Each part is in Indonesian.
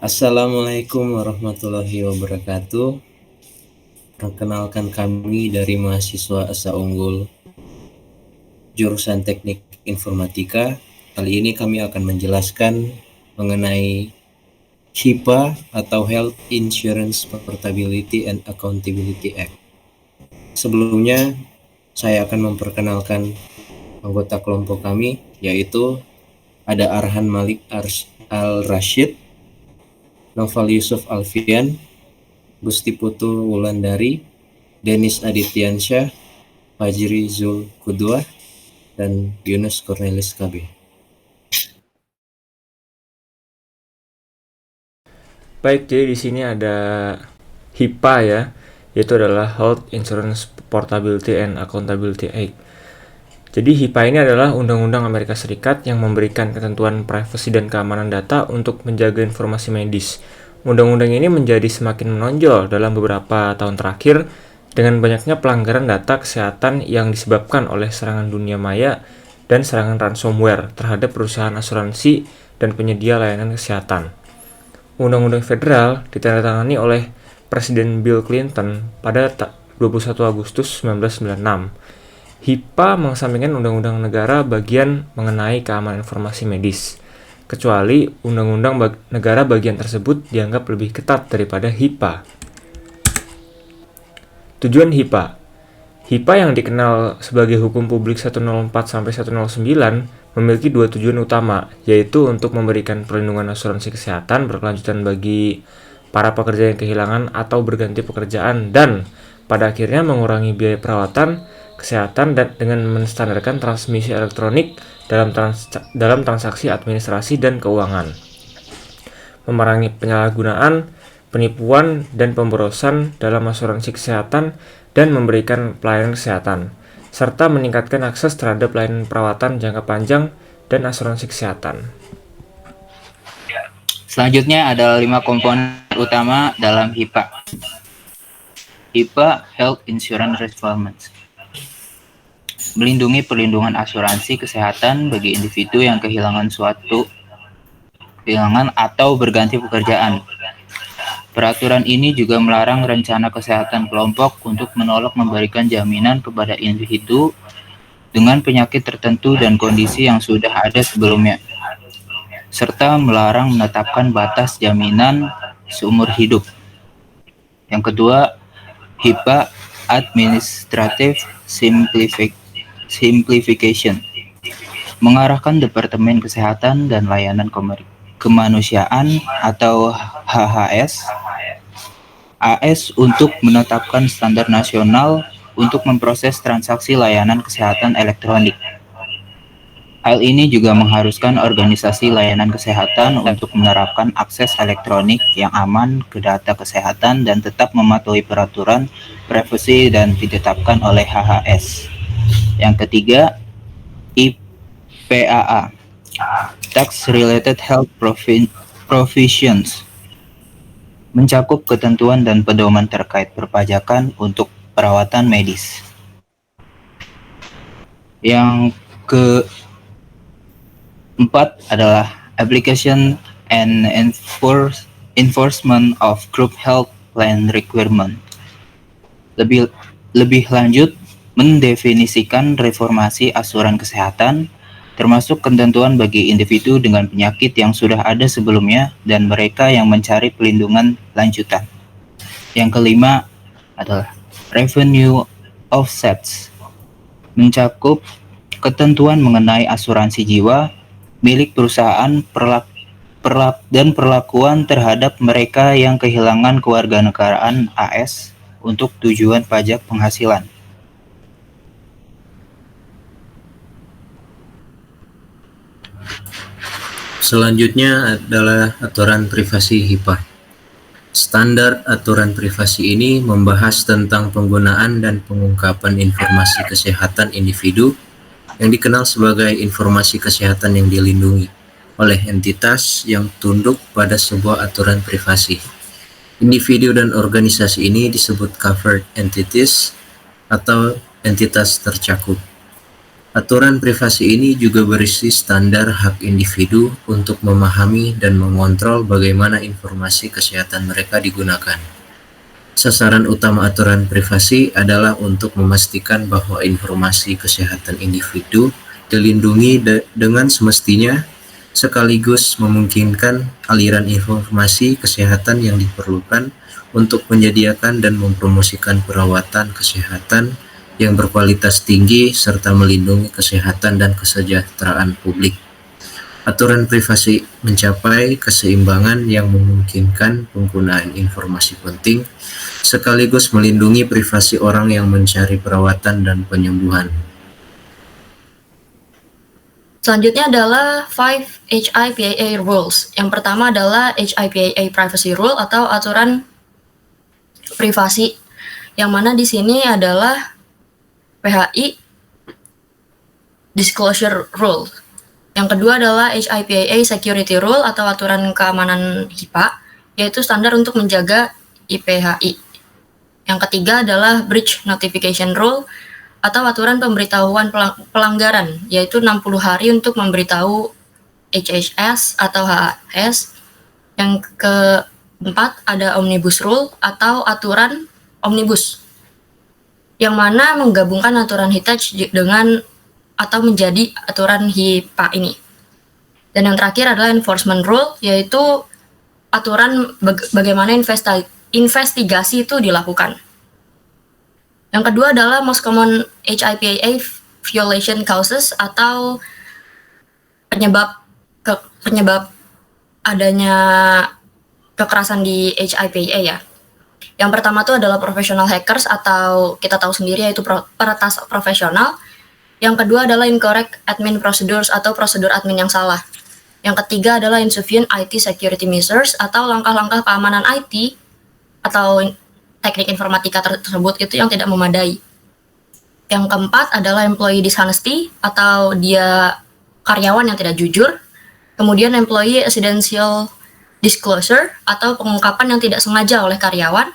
Assalamualaikum warahmatullahi wabarakatuh. Perkenalkan kami dari mahasiswa Asa Unggul jurusan Teknik Informatika. Kali ini kami akan menjelaskan mengenai HIPAA atau Health Insurance Portability and Accountability Act. Sebelumnya, saya akan memperkenalkan anggota kelompok kami, yaitu ada Arhan Malik Al-Rashid, Noval Yusuf Alfian, Gusti Putu Wulandari, Denis Adityansyah, Fajri Zul Kudua, dan Yunus Cornelis KB. Baik, jadi di sini ada HIPAA ya, yaitu adalah Health Insurance Portability and Accountability Act. Jadi HIPAA ini adalah undang-undang Amerika Serikat yang memberikan ketentuan privasi dan keamanan data untuk menjaga informasi medis. Undang-undang ini menjadi semakin menonjol dalam beberapa tahun terakhir dengan banyaknya pelanggaran data kesehatan yang disebabkan oleh serangan dunia maya dan serangan ransomware terhadap perusahaan asuransi dan penyedia layanan kesehatan. Undang-undang federal ditandatangani oleh Presiden Bill Clinton pada 21 Agustus 1996. HIPAA mengesampingkan undang-undang negara bagian mengenai keamanan informasi medis, kecuali undang-undang negara bagian tersebut dianggap lebih ketat daripada HIPAA. Tujuan HIPAA. HIPAA yang dikenal sebagai Hukum Publik 104-109 memiliki dua tujuan utama, yaitu untuk memberikan perlindungan asuransi kesehatan berkelanjutan bagi para pekerja yang kehilangan atau berganti pekerjaan dan pada akhirnya mengurangi biaya perawatan kesehatan dan dengan menstandarkan transmisi elektronik dalam transaksi administrasi dan keuangan, memerangi penyalahgunaan, penipuan, dan pemborosan dalam asuransi kesehatan dan memberikan pelayanan kesehatan, serta meningkatkan akses terhadap layanan perawatan jangka panjang dan asuransi kesehatan. Selanjutnya ada 5 komponen utama dalam HIPAA. HIPAA Health Insurance Requirements melindungi perlindungan asuransi kesehatan bagi individu yang kehilangan atau berganti pekerjaan. Peraturan ini juga melarang rencana kesehatan kelompok untuk menolak memberikan jaminan kepada individu dengan penyakit tertentu dan kondisi yang sudah ada sebelumnya, serta melarang menetapkan batas jaminan seumur hidup. Yang kedua, HIPAA Administrative Simplification mengarahkan Departemen Kesehatan dan Layanan Kemanusiaan atau HHS AS untuk menetapkan standar nasional untuk memproses transaksi layanan kesehatan elektronik. Hal ini juga mengharuskan organisasi layanan kesehatan untuk menerapkan akses elektronik yang aman ke data kesehatan dan tetap mematuhi peraturan privasi dan ditetapkan oleh HHS. Yang ketiga, IPAA, Tax Related Health Provisions, mencakup ketentuan dan pedoman terkait perpajakan untuk perawatan medis. Yang keempat adalah Application and Enforcement of Group Health Plan Requirement. Lebih lanjut, mendefinisikan reformasi asuran kesehatan, termasuk ketentuan bagi individu dengan penyakit yang sudah ada sebelumnya dan mereka yang mencari pelindungan lanjutan. Yang kelima adalah Revenue Offsets, mencakup ketentuan mengenai asuransi jiwa milik perusahaan dan perlakuan terhadap mereka yang kehilangan kewarganegaraan AS untuk tujuan pajak penghasilan. Selanjutnya adalah aturan privasi HIPAA. Standar aturan privasi ini membahas tentang penggunaan dan pengungkapan informasi kesehatan individu yang dikenal sebagai informasi kesehatan yang dilindungi oleh entitas yang tunduk pada sebuah aturan privasi. Individu dan organisasi ini disebut covered entities atau entitas tercakup. Aturan privasi ini juga berisi standar hak individu untuk memahami dan mengontrol bagaimana informasi kesehatan mereka digunakan. Sasaran utama aturan privasi adalah untuk memastikan bahwa informasi kesehatan individu dilindungi dengan semestinya, sekaligus memungkinkan aliran informasi kesehatan yang diperlukan untuk menyediakan dan mempromosikan perawatan kesehatan yang berkualitas tinggi serta melindungi kesehatan dan kesejahteraan publik. Aturan privasi mencapai keseimbangan yang memungkinkan penggunaan informasi penting sekaligus melindungi privasi orang yang mencari perawatan dan penyembuhan. Selanjutnya adalah 5 HIPAA rules. Yang pertama adalah HIPAA privacy rule atau aturan privasi, yang mana di sini adalah PHI disclosure rule. Yang kedua adalah HIPAA security rule atau aturan keamanan HIPAA, yaitu standar untuk menjaga IPHI. Yang ketiga adalah breach notification rule atau aturan pemberitahuan pelanggaran, yaitu 60 hari untuk memberitahu HHS atau HHS. Yang keempat ada omnibus rule atau aturan omnibus, yang mana menggabungkan aturan HITACH dengan atau menjadi aturan HIPAA ini. Dan yang terakhir adalah enforcement rule, yaitu aturan bagaimana investigasi itu dilakukan. Yang kedua adalah most common HIPAA violation causes atau penyebab adanya kekerasan di HIPAA ya. Yang pertama itu adalah professional hackers atau kita tahu sendiri yaitu peretas profesional. Yang kedua adalah incorrect admin procedures atau prosedur admin yang salah. Yang ketiga adalah insufficient IT security measures atau langkah-langkah keamanan IT atau teknik informatika tersebut itu yang tidak memadai. Yang keempat adalah employee dishonesty atau dia karyawan yang tidak jujur. Kemudian employee accidental disclosure atau pengungkapan yang tidak sengaja oleh karyawan.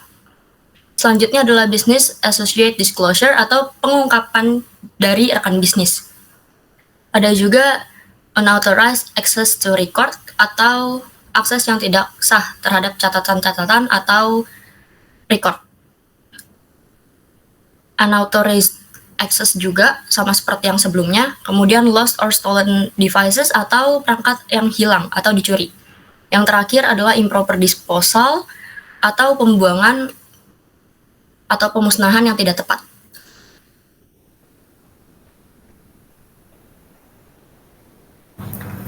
Selanjutnya adalah business associate disclosure atau pengungkapan dari rekan bisnis. Ada juga unauthorized access to record atau akses yang tidak sah terhadap catatan-catatan atau record. Unauthorized access juga sama seperti yang sebelumnya. Kemudian lost or stolen devices atau perangkat yang hilang atau dicuri. Yang terakhir adalah improper disposal atau pembuangan atau pemusnahan yang tidak tepat.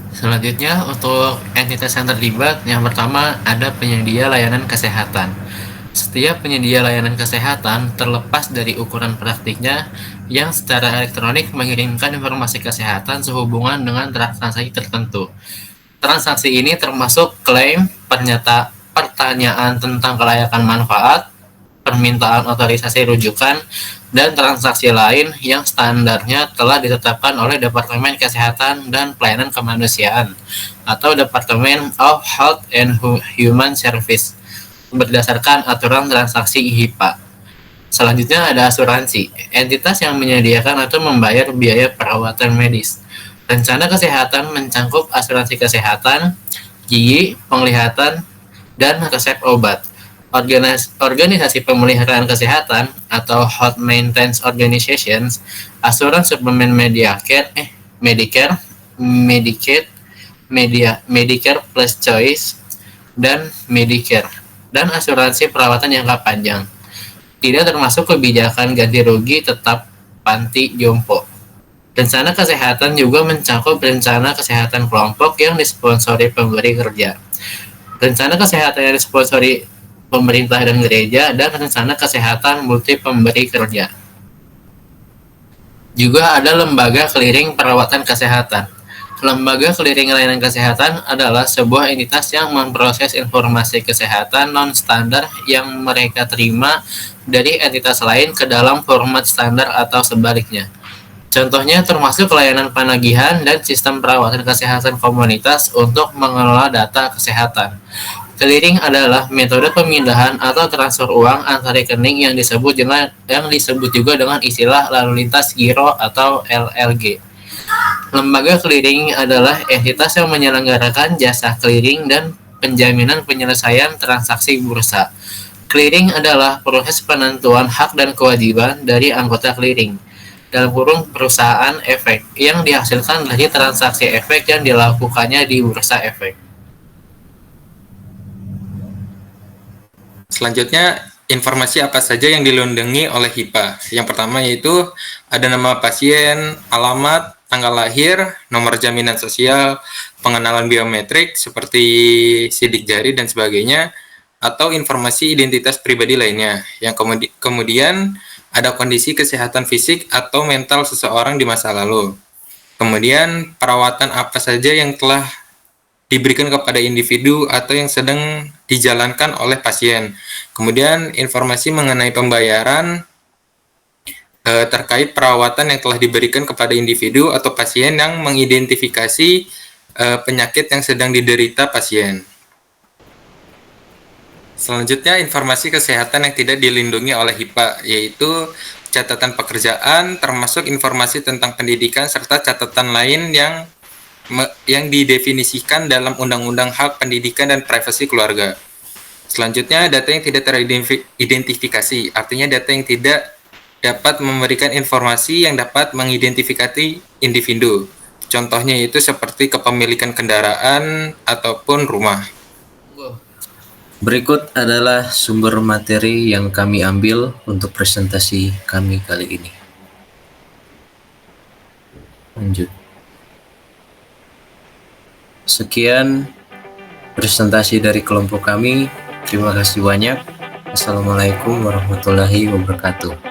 Selanjutnya untuk entitas yang terlibat, yang pertama ada penyedia layanan kesehatan. Setiap penyedia layanan kesehatan terlepas dari ukuran praktiknya yang secara elektronik mengirimkan informasi kesehatan sehubungan dengan transaksi tertentu. Transaksi ini termasuk klaim, pertanyaan tentang kelayakan manfaat, permintaan otorisasi rujukan, dan transaksi lain yang standarnya telah ditetapkan oleh Departemen Kesehatan dan Pelayanan Kemanusiaan atau Department of Health and Human Service berdasarkan aturan transaksi HIPAA. Selanjutnya ada asuransi, entitas yang menyediakan atau membayar biaya perawatan medis. Rencana kesehatan mencangkup asuransi kesehatan, gigi, penglihatan, dan resep obat. Organisasi pemeliharaan kesehatan atau Health Maintenance Organizations, asuran suplemen Medicare, Medicaid, Medicare Plus Choice, dan Medicare, dan asuransi perawatan jangka panjang. Tidak termasuk kebijakan ganti rugi tetap panti jompo. Rencana kesehatan juga mencakup rencana kesehatan kelompok yang disponsori pemberi kerja, rencana kesehatan yang disponsori pemerintah dan gereja, dan rencana kesehatan multi pemberi kerja. Juga ada lembaga clearing perawatan kesehatan. Lembaga clearing layanan kesehatan adalah sebuah entitas yang memproses informasi kesehatan non-standar yang mereka terima dari entitas lain ke dalam format standar atau sebaliknya. Contohnya termasuk layanan penagihan dan sistem perawatan kesehatan komunitas untuk mengelola data kesehatan. Clearing adalah metode pemindahan atau transfer uang antar rekening yang disebut juga dengan istilah lalu lintas giro atau LLG. Lembaga clearing adalah entitas yang menyelenggarakan jasa clearing dan penjaminan penyelesaian transaksi bursa. Clearing adalah proses penentuan hak dan kewajiban dari anggota clearing dalam kurung perusahaan efek yang dihasilkan dari transaksi efek yang dilakukannya di bursa efek. Selanjutnya, informasi apa saja yang dilindungi oleh HIPAA? Yang pertama yaitu ada nama pasien, alamat, tanggal lahir, nomor jaminan sosial, pengenalan biometrik seperti sidik jari dan sebagainya, atau informasi identitas pribadi lainnya. Yang kemudian ada kondisi kesehatan fisik atau mental seseorang di masa lalu. Kemudian perawatan apa saja yang telah diberikan kepada individu atau yang sedang dijalankan oleh pasien. Kemudian informasi mengenai pembayaran terkait perawatan yang telah diberikan kepada individu atau pasien yang mengidentifikasi penyakit yang sedang diderita pasien. Selanjutnya, informasi kesehatan yang tidak dilindungi oleh HIPAA, yaitu catatan pekerjaan, termasuk informasi tentang pendidikan, serta catatan lain yang didefinisikan dalam Undang-Undang Hak Pendidikan dan Privasi Keluarga. Selanjutnya, data yang tidak teridentifikasi, artinya data yang tidak dapat memberikan informasi yang dapat mengidentifikasi individu. Contohnya itu seperti kepemilikan kendaraan ataupun rumah. Berikut adalah sumber materi yang kami ambil untuk presentasi kami kali ini. Lanjut. Sekian presentasi dari kelompok kami. Terima kasih banyak. Assalamualaikum warahmatullahi wabarakatuh.